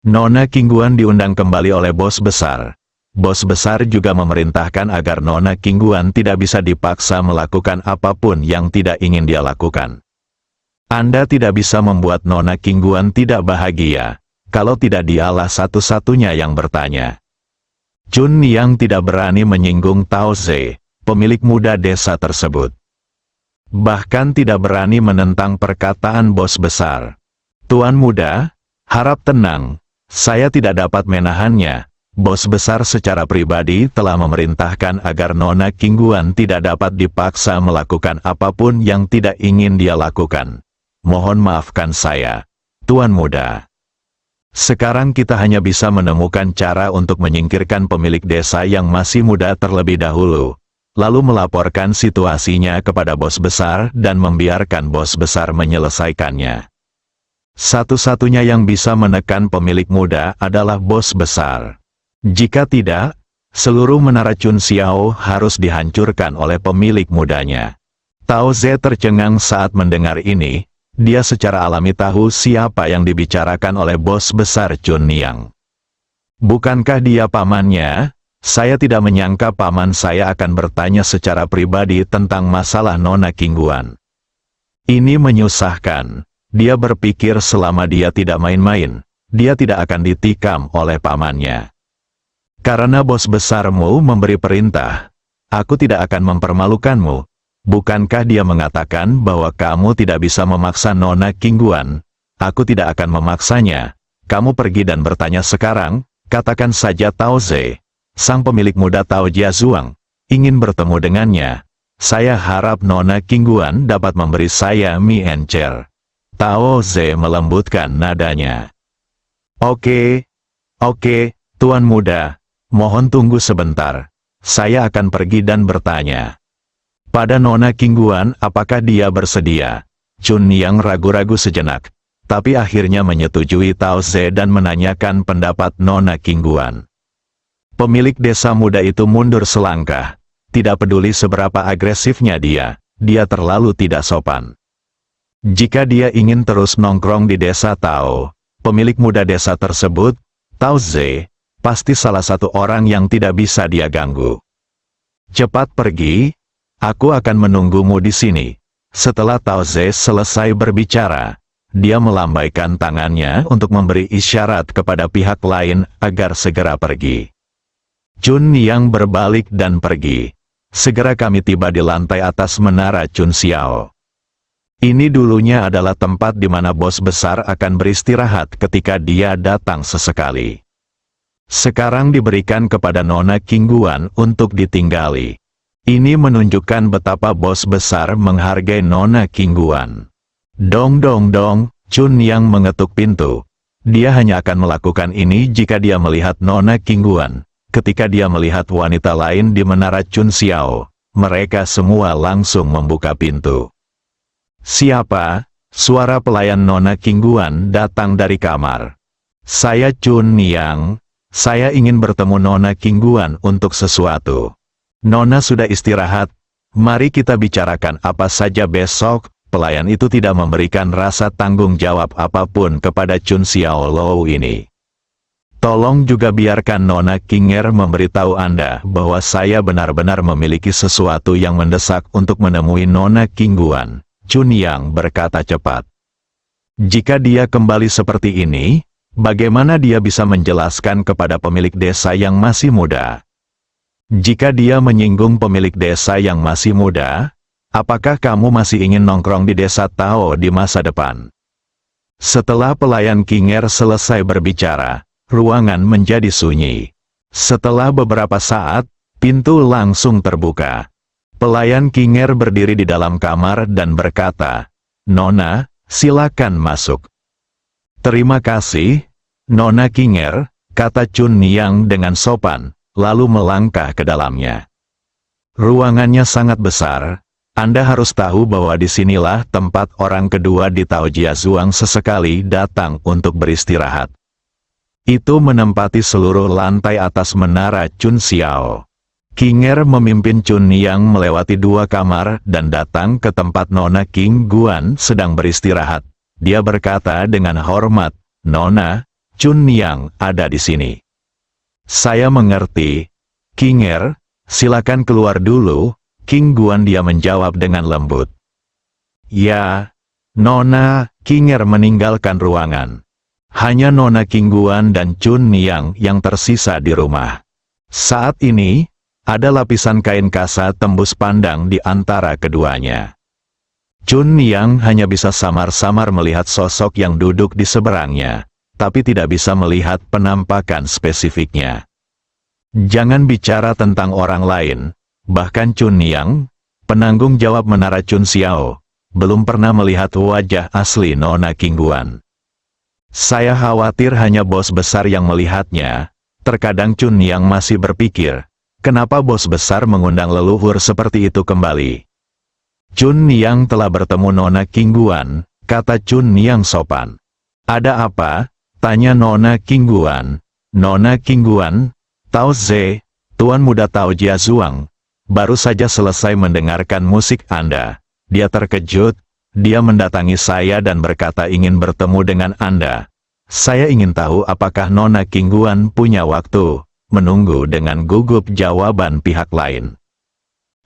Nona Qingguan diundang kembali oleh bos besar. Bos besar juga memerintahkan agar Nona Qingguan tidak bisa dipaksa melakukan apapun yang tidak ingin dia lakukan. Anda tidak bisa membuat Nona Qingguan tidak bahagia, kalau tidak dialah satu-satunya yang bertanya. Chun Niang tidak berani menyinggung Tao Ze, pemilik muda desa tersebut. Bahkan tidak berani menentang perkataan bos besar. Tuan muda, harap tenang, saya tidak dapat menahannya. Bos besar secara pribadi telah memerintahkan agar Nona Qingguan tidak dapat dipaksa melakukan apapun yang tidak ingin dia lakukan. Mohon maafkan saya, Tuan muda. Sekarang kita hanya bisa menemukan cara untuk menyingkirkan pemilik desa yang masih muda terlebih dahulu, lalu melaporkan situasinya kepada bos besar dan membiarkan bos besar menyelesaikannya. Satu-satunya yang bisa menekan pemilik muda adalah bos besar. Jika tidak, seluruh menara Chun Xiao harus dihancurkan oleh pemilik mudanya. Tao Ze tercengang saat mendengar ini, dia secara alami tahu siapa yang dibicarakan oleh bos besar Chun Niang. Bukankah dia pamannya? Saya tidak menyangka paman saya akan bertanya secara pribadi tentang masalah Nona Qingguan. Ini menyusahkan. Dia berpikir selama dia tidak main-main, dia tidak akan ditikam oleh pamannya. Karena bos besarmu memberi perintah, aku tidak akan mempermalukanmu. Bukankah dia mengatakan bahwa kamu tidak bisa memaksa Nona Qingguan? Aku tidak akan memaksanya. Kamu pergi dan bertanya sekarang, katakan saja Tao Ze, sang pemilik muda Tao Jiazuang, ingin bertemu dengannya. Saya harap Nona Qingguan dapat memberi saya mie encer. Tao Ze melembutkan nadanya. Oke, Tuan Muda, mohon tunggu sebentar. Saya akan pergi dan bertanya pada Nona Qingguan apakah dia bersedia. Chun Niang ragu-ragu sejenak, tapi akhirnya menyetujui Tao Ze dan menanyakan pendapat Nona Qingguan. Pemilik desa muda itu mundur selangkah. Tidak peduli seberapa agresifnya dia terlalu tidak sopan. Jika dia ingin terus nongkrong di desa Tao, pemilik muda desa tersebut, Tao Ze, pasti salah satu orang yang tidak bisa dia ganggu. Cepat pergi, aku akan menunggumu di sini. Setelah Tao Ze selesai berbicara, dia melambaikan tangannya untuk memberi isyarat kepada pihak lain agar segera pergi. Chun Niang berbalik dan pergi. Segera kami tiba di lantai atas menara Chun Xiao. Ini dulunya adalah tempat di mana bos besar akan beristirahat ketika dia datang sesekali. Sekarang diberikan kepada Nona Qingguan untuk ditinggali. Ini menunjukkan betapa bos besar menghargai Nona Qingguan. Dong dong dong, Chun Niang mengetuk pintu. Dia hanya akan melakukan ini jika dia melihat Nona Qingguan. Ketika dia melihat wanita lain di menara Chun Xiao, mereka semua langsung membuka pintu. Siapa? Suara pelayan Nona Qingguan datang dari kamar. Saya Chun Niang. Saya ingin bertemu Nona Qingguan untuk sesuatu. Nona sudah istirahat. Mari kita bicarakan apa saja besok. Pelayan itu tidak memberikan rasa tanggung jawab apapun kepada Chun Xiao Lou ini. Tolong juga biarkan Nona Qinger memberitahu Anda bahwa saya benar-benar memiliki sesuatu yang mendesak untuk menemui Nona Qingguan. Chun Niang berkata cepat. Jika dia kembali seperti ini, bagaimana dia bisa menjelaskan kepada pemilik desa yang masih muda? Jika dia menyinggung pemilik desa yang masih muda, apakah kamu masih ingin nongkrong di desa Tao di masa depan? Setelah pelayan Qinger selesai berbicara, ruangan menjadi sunyi. Setelah beberapa saat, pintu langsung terbuka. Pelayan Qinger berdiri di dalam kamar dan berkata, Nona, silakan masuk. Terima kasih, Nona Qinger, kata Chun Niang dengan sopan, lalu melangkah ke dalamnya. Ruangannya sangat besar. Anda harus tahu bahwa disinilah tempat orang kedua di Tao Jiazuang sesekali datang untuk beristirahat. Itu menempati seluruh lantai atas menara Chun Xiao. Qinger memimpin Chun Niang melewati 2 kamar dan datang ke tempat Nona Qingguan sedang beristirahat. Dia berkata dengan hormat, Nona, Chun Niang ada di sini. Saya mengerti. Qinger, silakan keluar dulu. Qingguan dia menjawab dengan lembut. Ya, Nona, Qinger meninggalkan ruangan. Hanya Nona Qingguan dan Chun Niang yang tersisa di rumah. Saat ini, ada lapisan kain kasa tembus pandang di antara keduanya. Chun Niang hanya bisa samar-samar melihat sosok yang duduk di seberangnya, tapi tidak bisa melihat penampakan spesifiknya. Jangan bicara tentang orang lain, bahkan Chun Niang, penanggung jawab menara Chun Xiao, belum pernah melihat wajah asli Nona Qingguan. Saya khawatir hanya bos besar yang melihatnya. Terkadang Chun Niang masih berpikir, kenapa bos besar mengundang leluhur seperti itu kembali? Chun Niang telah bertemu Nona Qingguan, kata Chun Niang sopan. Ada apa? Tanya Nona Qingguan. Nona Qingguan, Tao Ze, Tuan Muda Tao Jiazuang, baru saja selesai mendengarkan musik Anda. Dia terkejut, dia mendatangi saya dan berkata ingin bertemu dengan Anda. Saya ingin tahu apakah Nona Qingguan punya waktu, menunggu dengan gugup jawaban pihak lain.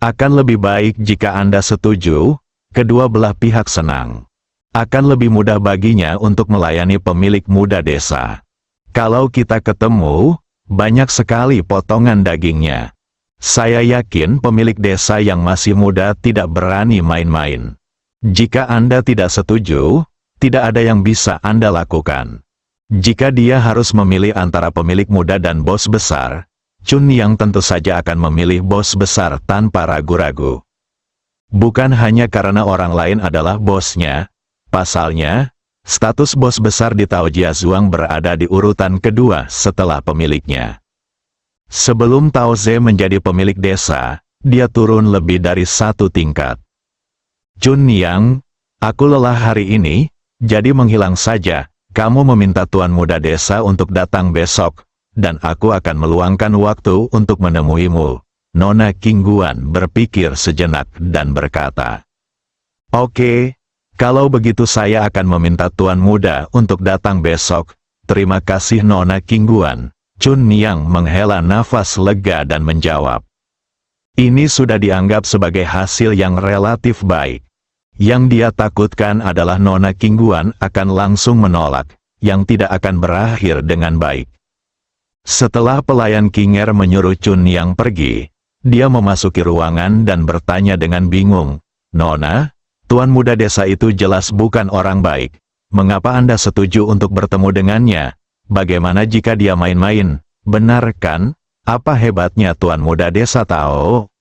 Akan lebih baik jika Anda setuju, kedua belah pihak senang. Akan lebih mudah baginya untuk melayani pemilik muda desa. Kalau kita ketemu, banyak sekali potongan dagingnya. Saya yakin pemilik desa yang masih muda tidak berani main-main. Jika Anda tidak setuju, tidak ada yang bisa Anda lakukan. Jika dia harus memilih antara pemilik muda dan bos besar, Chun Yang tentu saja akan memilih bos besar tanpa ragu-ragu. Bukan hanya karena orang lain adalah bosnya. Pasalnya, status bos besar di Tao Jiazuang berada di urutan kedua setelah pemiliknya. Sebelum Tao Ze menjadi pemilik desa, dia turun lebih dari 1 tingkat. Chun Yang, aku lelah hari ini, jadi menghilang saja. Kamu meminta Tuan Muda Desa untuk datang besok, dan aku akan meluangkan waktu untuk menemuimu. Nona Qingguan berpikir sejenak dan berkata, "Oke. Kalau begitu saya akan meminta Tuan Muda untuk datang besok." "Terima kasih Nona Qingguan." Chun Yang menghela nafas lega dan menjawab. Ini sudah dianggap sebagai hasil yang relatif baik. Yang dia takutkan adalah Nona Qingguan akan langsung menolak, yang tidak akan berakhir dengan baik. Setelah pelayan Kinger menyuruh Chun Yang pergi, dia memasuki ruangan dan bertanya dengan bingung, "Nona, Tuan Muda Desa itu jelas bukan orang baik. Mengapa Anda setuju untuk bertemu dengannya? Bagaimana jika dia main-main? Benar kan? Apa hebatnya Tuan Muda Desa Tao?"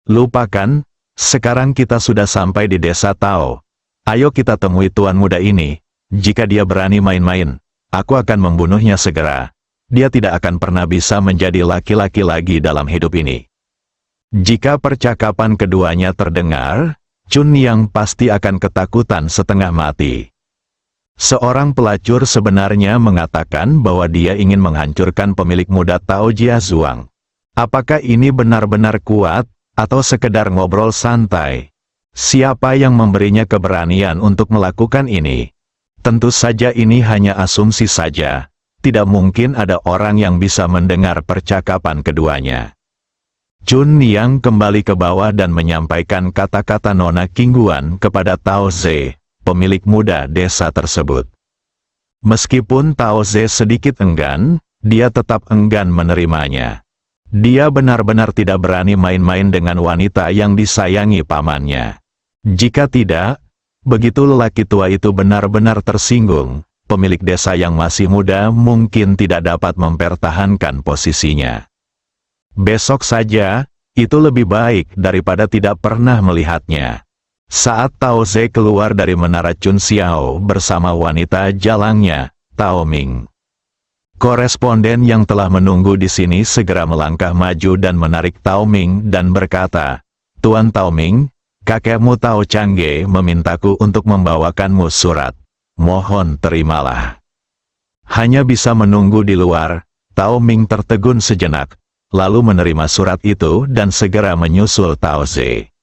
"Lupakan, sekarang kita sudah sampai di Desa Tao. Ayo kita temui Tuan Muda ini. Jika dia berani main-main, aku akan membunuhnya segera. Dia tidak akan pernah bisa menjadi laki-laki lagi dalam hidup ini." Jika percakapan keduanya terdengar, Chun Yang pasti akan ketakutan setengah mati. Seorang pelacur sebenarnya mengatakan bahwa dia ingin menghancurkan pemilik muda Tao Jiazuang. Apakah ini benar-benar kuat, atau sekedar ngobrol santai? Siapa yang memberinya keberanian untuk melakukan ini? Tentu saja ini hanya asumsi saja. Tidak mungkin ada orang yang bisa mendengar percakapan keduanya. Chun Yang kembali ke bawah dan menyampaikan kata-kata Nona Qingguan kepada Tao Ze, pemilik muda desa tersebut. Meskipun Tao Ze sedikit enggan, dia tetap enggan menerimanya. Dia benar-benar tidak berani main-main dengan wanita yang disayangi pamannya. Jika tidak, begitu lelaki tua itu benar-benar tersinggung, pemilik desa yang masih muda mungkin tidak dapat mempertahankan posisinya. Besok saja, itu lebih baik daripada tidak pernah melihatnya. Saat Tao Ze keluar dari menara Chun Xiao bersama wanita jalangnya, Tao Ming. Koresponden yang telah menunggu di sini segera melangkah maju dan menarik Tao Ming dan berkata, "Tuan Tao Ming, kakekmu Tao Changge memintaku untuk membawakanmu surat. Mohon terimalah." Hanya bisa menunggu di luar, Tao Ming tertegun sejenak, lalu menerima surat itu dan segera menyusul Tao Ze.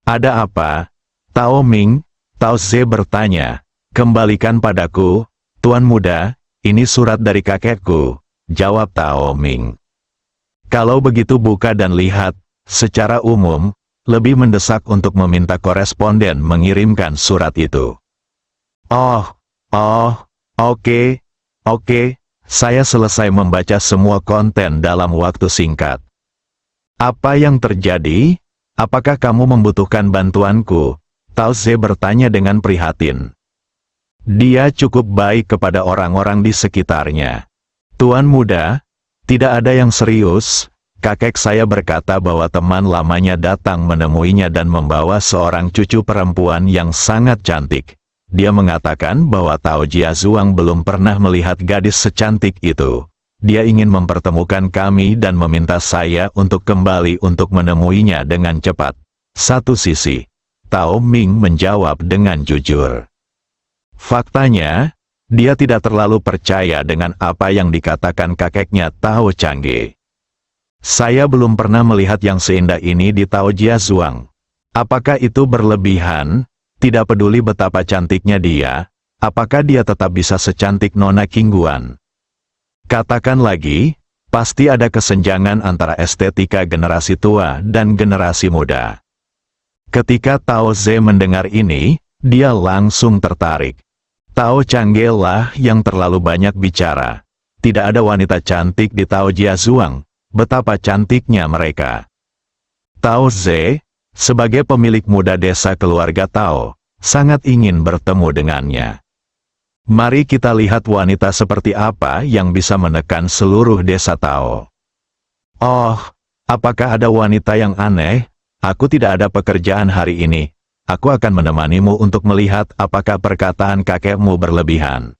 "Ada apa, Tao Ming?" Tao Ze bertanya. "Kembalikan padaku, Tuan Muda, ini surat dari kakekku," jawab Tao Ming. "Kalau begitu buka dan lihat." Secara umum, lebih mendesak untuk meminta koresponden mengirimkan surat itu. Oke. Saya selesai membaca semua konten dalam waktu singkat. Apa yang terjadi? Apakah kamu membutuhkan bantuanku? Tao Ze bertanya dengan prihatin. Dia cukup baik kepada orang-orang di sekitarnya. "Tuan Muda, tidak ada yang serius." Kakek saya berkata bahwa teman lamanya datang menemuinya dan membawa seorang cucu perempuan yang sangat cantik. Dia mengatakan bahwa Tao Jiazuang belum pernah melihat gadis secantik itu. Dia ingin mempertemukan kami dan meminta saya untuk kembali untuk menemuinya dengan cepat. Satu sisi, Tao Ming menjawab dengan jujur. Faktanya, dia tidak terlalu percaya dengan apa yang dikatakan kakeknya Tao Changge. Saya belum pernah melihat yang seindah ini di Tao Jiazuang. Apakah itu berlebihan? Tidak peduli betapa cantiknya dia, apakah dia tetap bisa secantik Nona Qingguan? Katakan lagi, pasti ada kesenjangan antara estetika generasi tua dan generasi muda. Ketika Tao Ze mendengar ini, dia langsung tertarik. Tao Changge lah yang terlalu banyak bicara. Tidak ada wanita cantik di Tao Jiazuang, betapa cantiknya mereka. Tao Ze, sebagai pemilik muda desa keluarga Tao, sangat ingin bertemu dengannya. Mari kita lihat wanita seperti apa yang bisa menekan seluruh desa Tao. Oh, apakah ada wanita yang aneh? Aku tidak ada pekerjaan hari ini. Aku akan menemanimu untuk melihat apakah perkataan kakekmu berlebihan.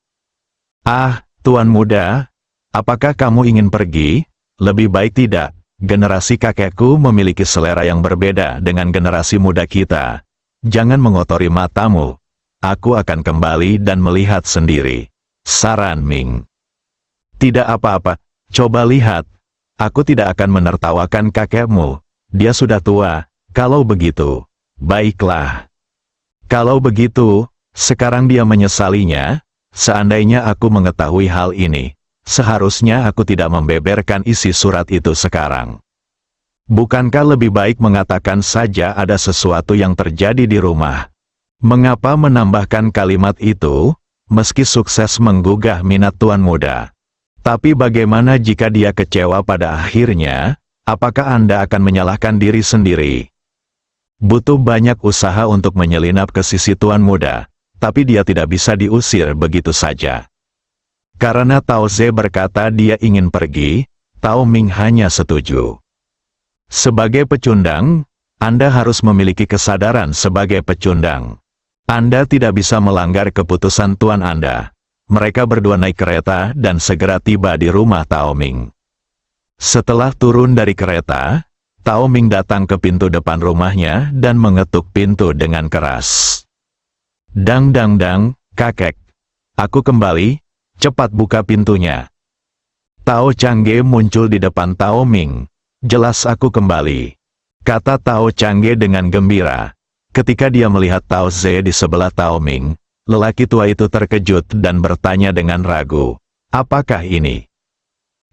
Ah, Tuan Muda, apakah kamu ingin pergi? Lebih baik tidak. Generasi kakekku memiliki selera yang berbeda dengan generasi muda kita. Jangan mengotori matamu. Aku akan kembali dan melihat sendiri. Saran Ming. Tidak apa-apa, coba lihat. Aku tidak akan menertawakan kakekmu. Dia sudah tua. Kalau begitu, baiklah. Kalau begitu, sekarang dia menyesalinya. Seandainya aku mengetahui hal ini, seharusnya aku tidak membeberkan isi surat itu sekarang. Bukankah lebih baik mengatakan saja ada sesuatu yang terjadi di rumah? Mengapa menambahkan kalimat itu, meski sukses menggugah minat Tuan Muda? Tapi bagaimana jika dia kecewa pada akhirnya? Apakah Anda akan menyalahkan diri sendiri? Butuh banyak usaha untuk menyelinap ke sisi Tuan Muda, tapi dia tidak bisa diusir begitu saja. Karena Tao Ze berkata dia ingin pergi, Tao Ming hanya setuju. Sebagai pecundang, Anda harus memiliki kesadaran sebagai pecundang. Anda tidak bisa melanggar keputusan Tuan Anda. Mereka berdua naik kereta dan segera tiba di rumah Tao Ming. Setelah turun dari kereta, Tao Ming datang ke pintu depan rumahnya dan mengetuk pintu dengan keras. Dang dang dang, kakek. Aku kembali, cepat buka pintunya. Tao Changge muncul di depan Tao Ming. Jelas aku kembali, kata Tao Changge dengan gembira. Ketika dia melihat Tao Ze di sebelah Tao Ming, lelaki tua itu terkejut dan bertanya dengan ragu, apakah ini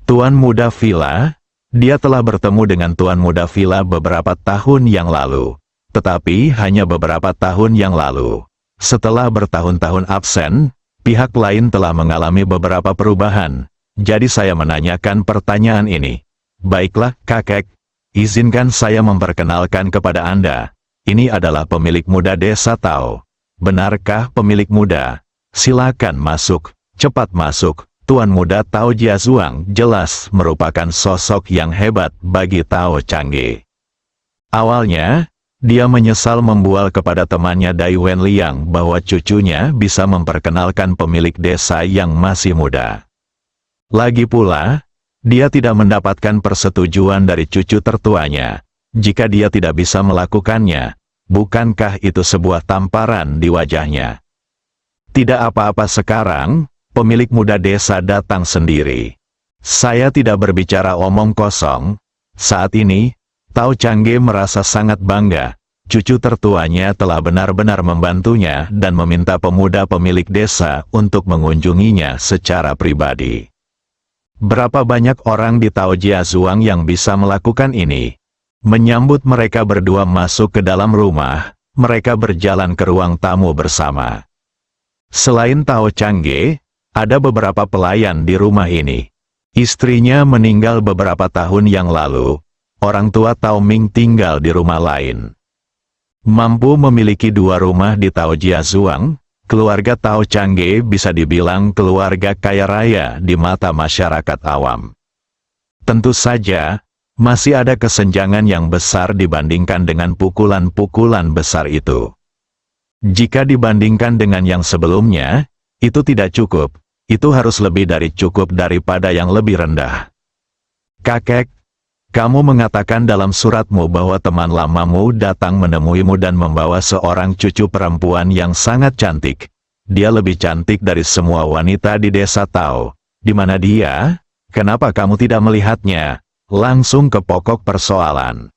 Tuan Muda Villa? Dia telah bertemu dengan Tuan Muda Villa beberapa tahun yang lalu, tetapi hanya beberapa tahun yang lalu. Setelah bertahun-tahun absen, pihak lain telah mengalami beberapa perubahan, jadi saya menanyakan pertanyaan ini. Baiklah, kakek, izinkan saya memperkenalkan kepada Anda. Ini adalah pemilik muda desa Tao. Benarkah pemilik muda? Silakan masuk, cepat masuk. Tuan Muda Tao Jiazuang jelas merupakan sosok yang hebat bagi Tao Changge. Awalnya, dia menyesal membual kepada temannya Dai Wenliang bahwa cucunya bisa memperkenalkan pemilik desa yang masih muda. Lagi pula, dia tidak mendapatkan persetujuan dari cucu tertuanya. Jika dia tidak bisa melakukannya, bukankah itu sebuah tamparan di wajahnya? Tidak apa-apa sekarang, pemilik muda desa datang sendiri. Saya tidak berbicara omong kosong. Saat ini, Tao Changge merasa sangat bangga. Cucu tertuanya telah benar-benar membantunya dan meminta pemuda pemilik desa untuk mengunjunginya secara pribadi. Berapa banyak orang di Tao Jiazuang yang bisa melakukan ini? Menyambut mereka berdua masuk ke dalam rumah, mereka berjalan ke ruang tamu bersama. Selain Tao Changge, ada beberapa pelayan di rumah ini. Istrinya meninggal beberapa tahun yang lalu. Orang tua Tao Ming tinggal di rumah lain. Mampu memiliki dua rumah di Tao Jiazuang, keluarga Tao Changge bisa dibilang keluarga kaya raya di mata masyarakat awam. Tentu saja, masih ada kesenjangan yang besar dibandingkan dengan pukulan-pukulan besar itu. Jika dibandingkan dengan yang sebelumnya, itu tidak cukup, itu harus lebih dari cukup daripada yang lebih rendah. Kakek, kamu mengatakan dalam suratmu bahwa teman lamamu datang menemuimu dan membawa seorang cucu perempuan yang sangat cantik. Dia lebih cantik dari semua wanita di desa Tao. Di mana dia? Kenapa kamu tidak melihatnya? Langsung ke pokok persoalan.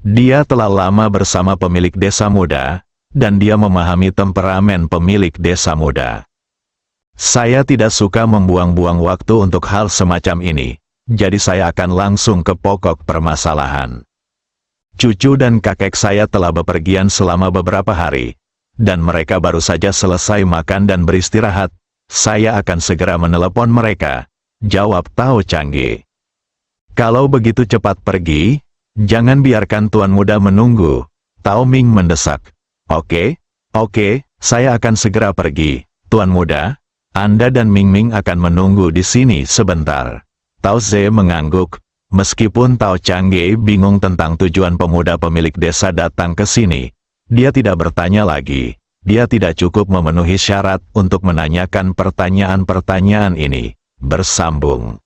Dia telah lama bersama pemilik desa muda, dan dia memahami temperamen pemilik desa muda. Saya tidak suka membuang-buang waktu untuk hal semacam ini, jadi saya akan langsung ke pokok permasalahan. Cucu dan kakek saya telah bepergian selama beberapa hari, dan mereka baru saja selesai makan dan beristirahat. Saya akan segera menelepon mereka, jawab Tao Changge. Kalau begitu cepat pergi, jangan biarkan Tuan Muda menunggu, Tao Ming mendesak. Oke, saya akan segera pergi, Tuan Muda. Anda dan Ming Ming akan menunggu di sini sebentar. Tao Ze mengangguk, meskipun Tao Changge bingung tentang tujuan pemuda pemilik desa datang ke sini. Dia tidak bertanya lagi. Dia tidak cukup memenuhi syarat untuk menanyakan pertanyaan-pertanyaan ini. Bersambung.